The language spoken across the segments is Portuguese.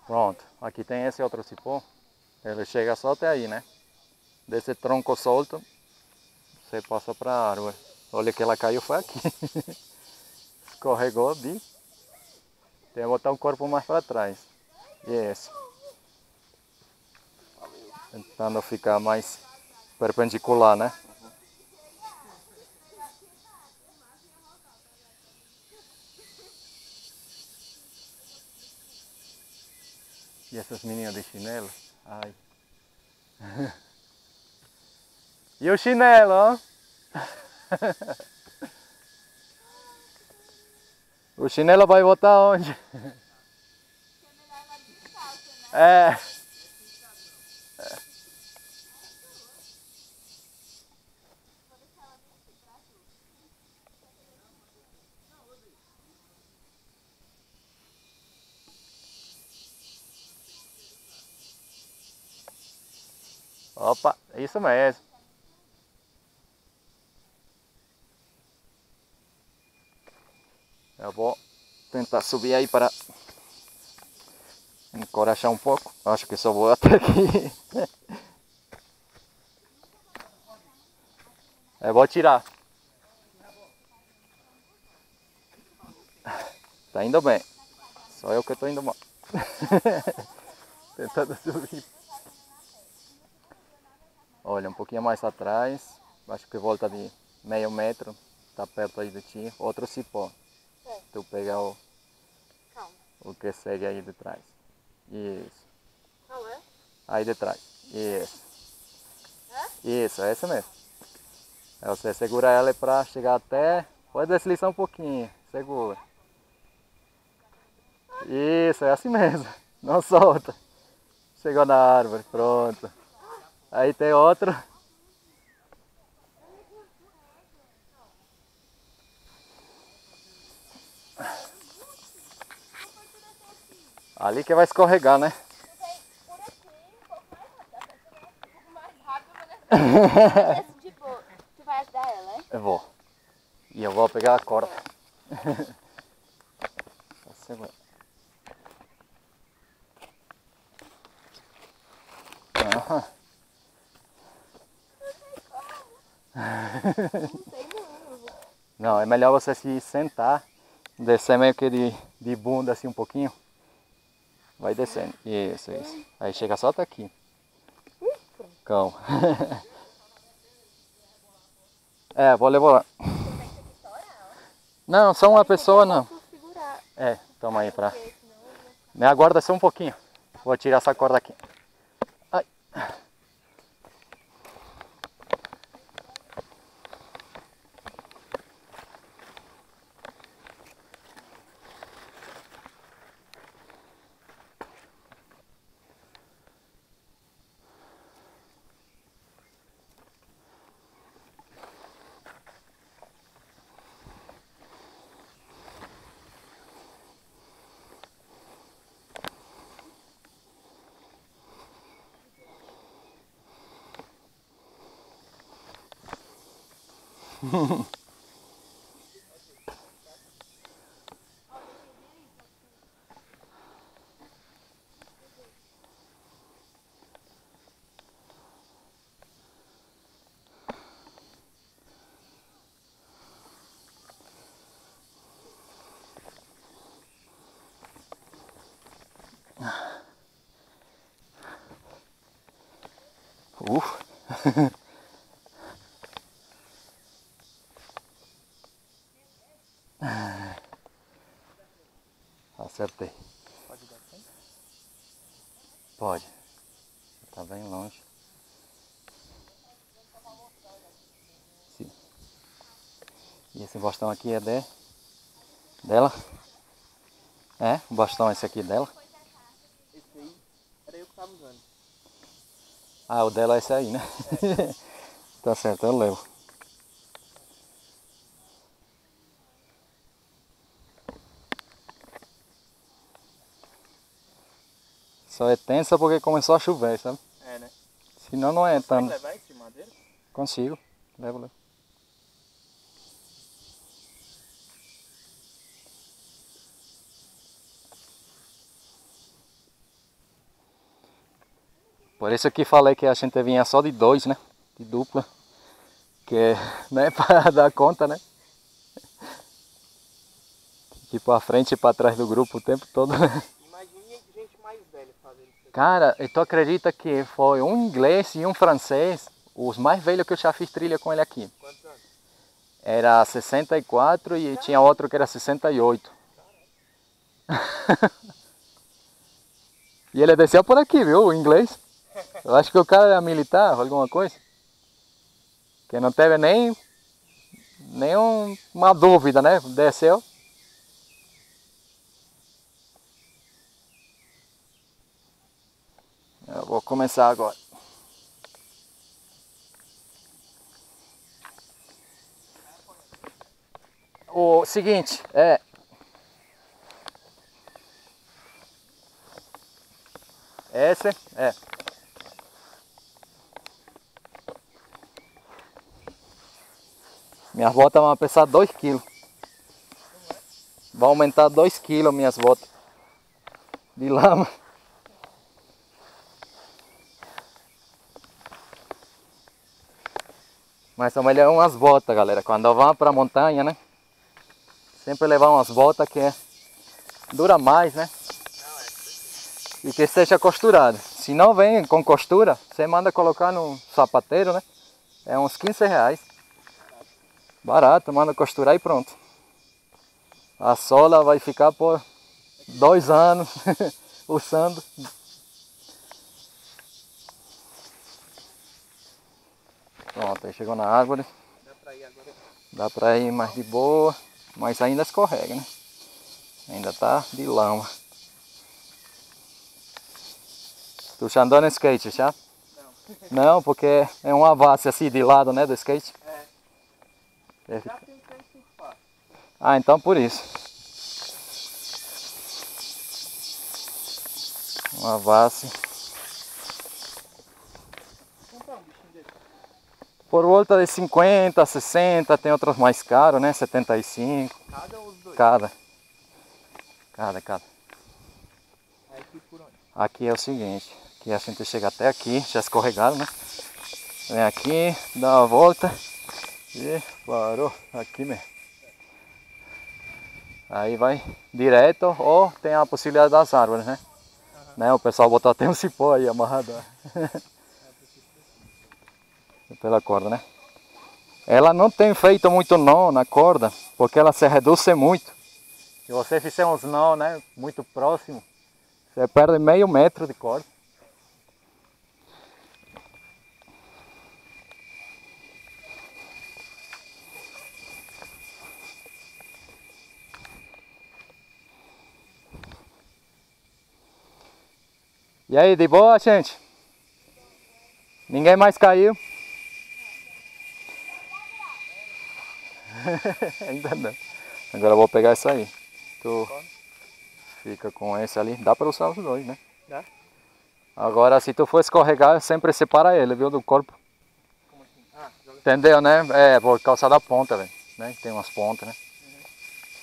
Pronto, aqui tem esse outro cipó. Ele chega só até aí, né? Desse tronco solto, você passa para a árvore. Olha que ela caiu, foi aqui. Escorregou de... Tem que botar o corpo mais para trás. E esse. Tentando ficar mais perpendicular, né? E essas meninas de chinelo? Ai. E o chinelo, ó? O chinelo vai botar onde? É. Opa, isso mesmo. Eu vou tentar subir aí para encorajar um pouco. Acho que só vou até aqui. Eu vou tirar. Tá indo bem. Só eu que tô indo mal. Tentando subir. Olha, um pouquinho mais atrás. Acho que volta de meio metro. Tá perto aí de ti. Outro cipó. Tu pega o que segue aí de trás. Isso. Qual é? Aí de trás. Isso. Isso, é esse mesmo. Aí você segura ela para chegar até... Pode deslizar um pouquinho. Segura. Isso, é assim mesmo. Não solta. Chegou na árvore, pronto. Aí tem outro. Ali que vai escorregar, né? Tipo, tu vai ajudar ela, é? Eu vou. E eu vou pegar a corda. Segura. Aham. Não, é melhor você se sentar, descer meio que de bunda assim um pouquinho. Vai descendo. Isso, isso. Aí chega só até aqui. Calma. É, vou levar. Não, só uma pessoa não. É, toma aí pra... Me aguarda só um pouquinho. Vou tirar essa corda aqui. Ai. Acertei. Pode dar tempo? Pode. Tá bem longe. Sim. E esse bastão aqui é dela? É? O bastão esse aqui é dela? Esse aí era eu que tava usando. Ah, o dela é esse aí, né? Tá certo, eu levo. Só é tensa porque começou a chover, sabe? É, né? Senão não é Consegue tanto. levar esse madeira? Consigo. Levo, levo. Por isso que falei que a gente vinha só de dois, né? De dupla. Que é, né, para dar conta, né? Ir pra frente e pra trás do grupo o tempo todo. Imagine gente mais velha fazendo isso aqui. Cara, e tu acredita que foi um inglês e um francês, os mais velhos que eu já fiz trilha com ele aqui. Quantos anos? Era 64 e tinha outro que era 68. E ele desceu por aqui, viu? O inglês. Eu acho que o cara era militar, alguma coisa. Que não teve nem uma dúvida, né? Desceu. Eu vou começar agora. O seguinte, esse é. Minhas botas vão pesar 2 kg. Vai aumentar 2 kg minhas botas de lama. Mas são melhor umas botas, galera. Quando vão para a montanha, né? Sempre levar umas botas que dura mais, né? E que seja costurada. Se não vem com costura, você manda colocar no sapateiro, né? É uns 15 reais. Barato, manda costurar e pronto. A sola vai ficar por 2 anos usando. Pronto, aí chegou na árvore. Dá pra ir agora? Dá pra ir mais de boa, mas ainda escorrega, né? Ainda tá de lama. Tu já andou no skate, já? Não. Não, porque é uma base assim de lado, né, do skate. É. Já tentei surfar. Ah, então por isso. Uma base. Comprar um bichinho desse. Por volta de 50, 60, tem outros mais caros, né? 75. Cada ou os dois? Cada. Aí aqui por onde? Aqui é o seguinte, aqui a gente chega até aqui, já escorregaram, né? Vem aqui, dá uma volta e parou aqui mesmo. Aí vai direto ou tem a possibilidade das árvores, né? Né? O pessoal botou até um cipó aí amarrado. Pela corda, né? Ela não tem feito muito nó na corda, porque ela se reduz muito. Se você fizer uns nó, né, muito próximo, você perde meio metro de corda. E aí, de boa, gente? Ninguém mais caiu? Ainda não. Agora eu vou pegar essa aí. Tu fica com esse ali. Dá para usar os dois, né? Dá? Agora, se tu for escorregar, sempre separa ele, viu, do corpo. Como assim? Ah, joga. Entendeu, né? É, por causa da ponta, velho. Né? Tem umas pontas, né?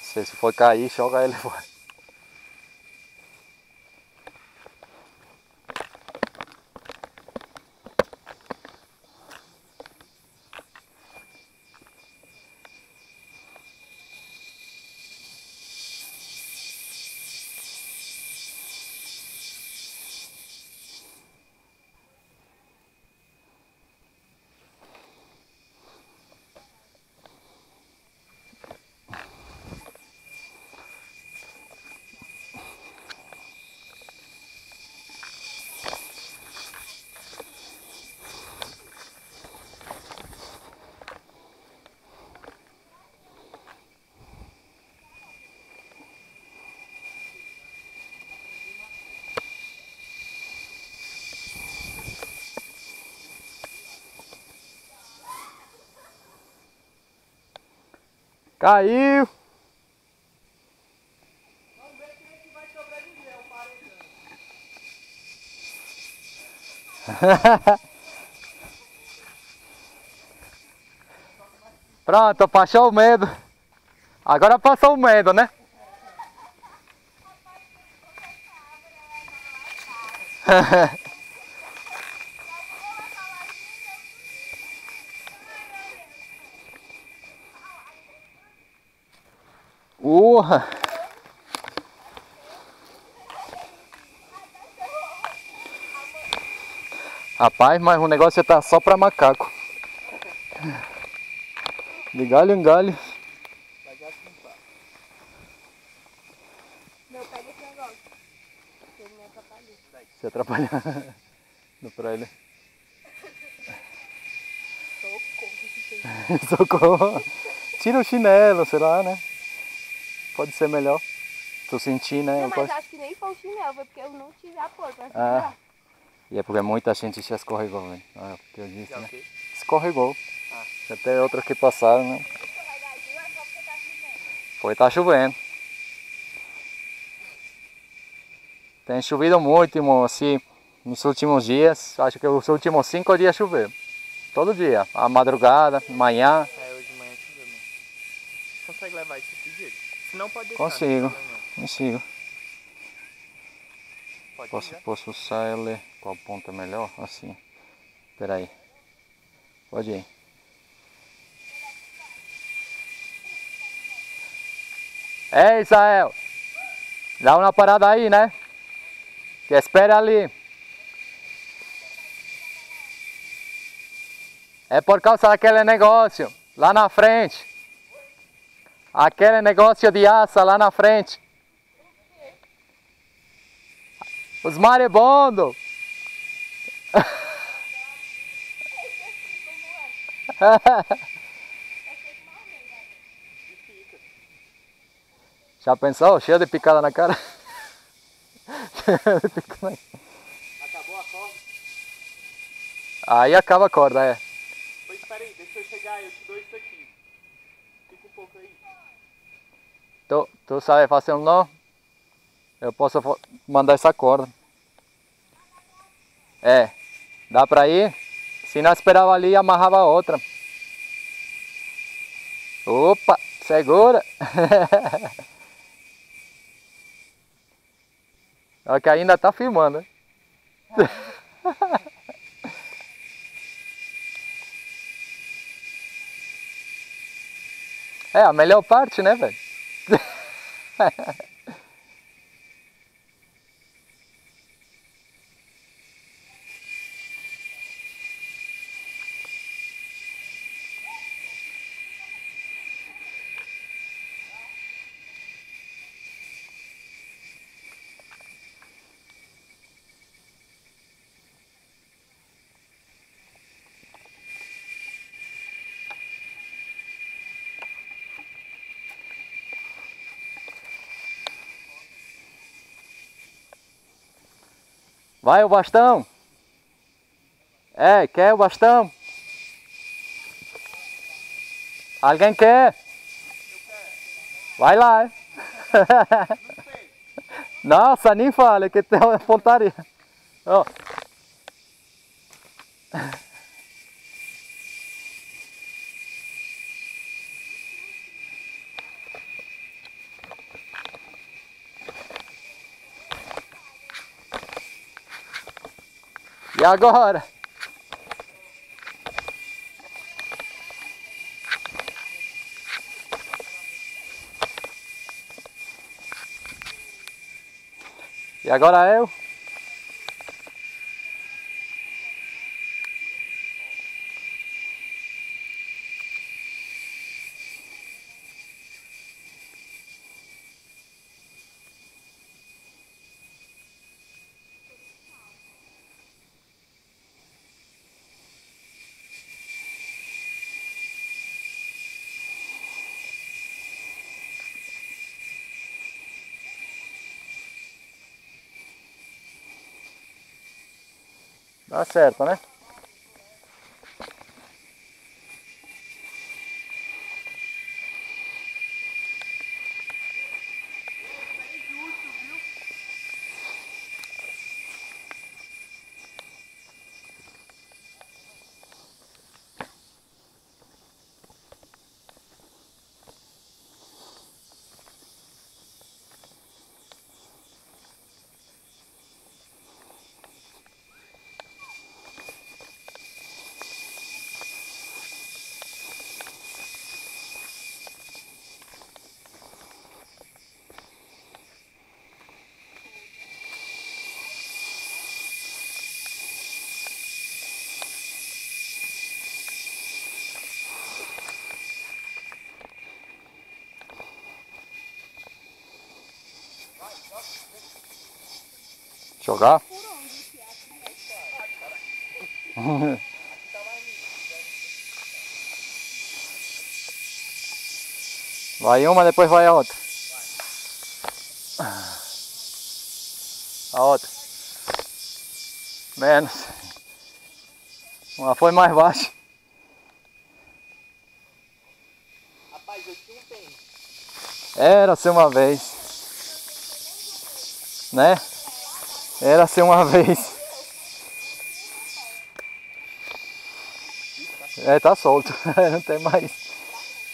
Se for cair, joga ele fora. Caiu! Vamos ver quem é que vai sobreviver ao paredão. Pronto, passou o medo. Agora passou o medo, né? Urra! Rapaz, mas o negócio tá só pra macaco. De galho em galho. Vai já limpar. Meu, pega esse negócio. Ele me atrapalhou. Se atrapalhar no trailer. Socorro. Tira o chinelo, sei lá, né? Pode ser melhor. Tu sentir, né? Não, mas acho que nem foi o chinelo, foi porque eu não tive apoio pra segurar. E é porque muita gente já escorregou, velho. Ah, porque eu disse, Já o né? quê? Escorregou. Ah. Até outros que passaram, né? Foi, tá chovendo. Tem chovido muito, assim, nos últimos dias. Acho que os últimos 5 dias choveu. Todo dia. A madrugada, manhã. É, hoje de manhã choveu mesmo. Consegue levar isso aqui, Diego? Se não, pode deixar. Consigo. Não tem problema não. Consigo. Pode ir, já? Posso usar ele com a ponta melhor? Assim. Espera aí. Pode ir. Ei, Israel. Dá uma parada aí, né? Que espera ali. É por causa daquele negócio lá na frente. Aquele negócio de asa lá na frente. Os maribondos. Já pensou? Cheio de picada na cara. Cheio de picada. Acabou a corda? Aí acaba a corda, é. Pois espera aí, deixa eu chegar, eu te dou isso aqui. Fica um pouco aí. Tu sabe fazer um nó? Eu posso mandar essa corda. É. Dá pra ir? Se não esperava ali, amarrava a outra. Opa, segura. Olha que ainda tá filmando, né? É a melhor parte, né, velho? Vai o bastão. É, quer o bastão? Alguém quer? Vai lá. Nossa, nem fala que tem uma pontaria. Ó. E agora? E agora eu? Dá certo, né? Jogar? Vai uma, depois vai a outra. A outra. Menos. Uma foi mais baixa. Rapaz, eu tinha um tênis. Era-se uma vez. Né? Era-se uma vez. É, tá solto. Não tem mais.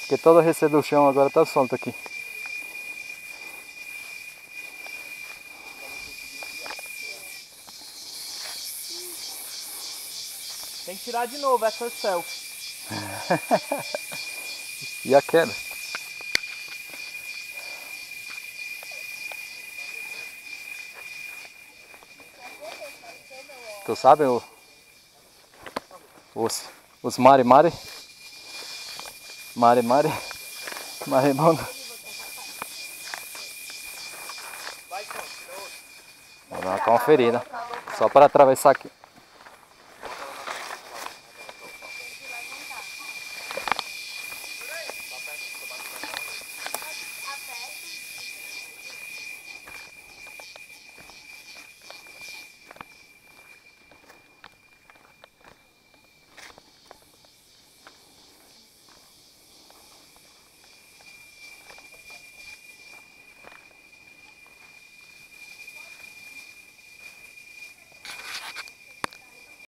Porque todo o receio do chão agora tá solto aqui. Tem que tirar de novo essa selfie. E a queda? Tu sabe os mari-mari? Mari-mari? Maremondo? Vai, Tom, tira outro. Vou dar uma conferida. Só para atravessar aqui.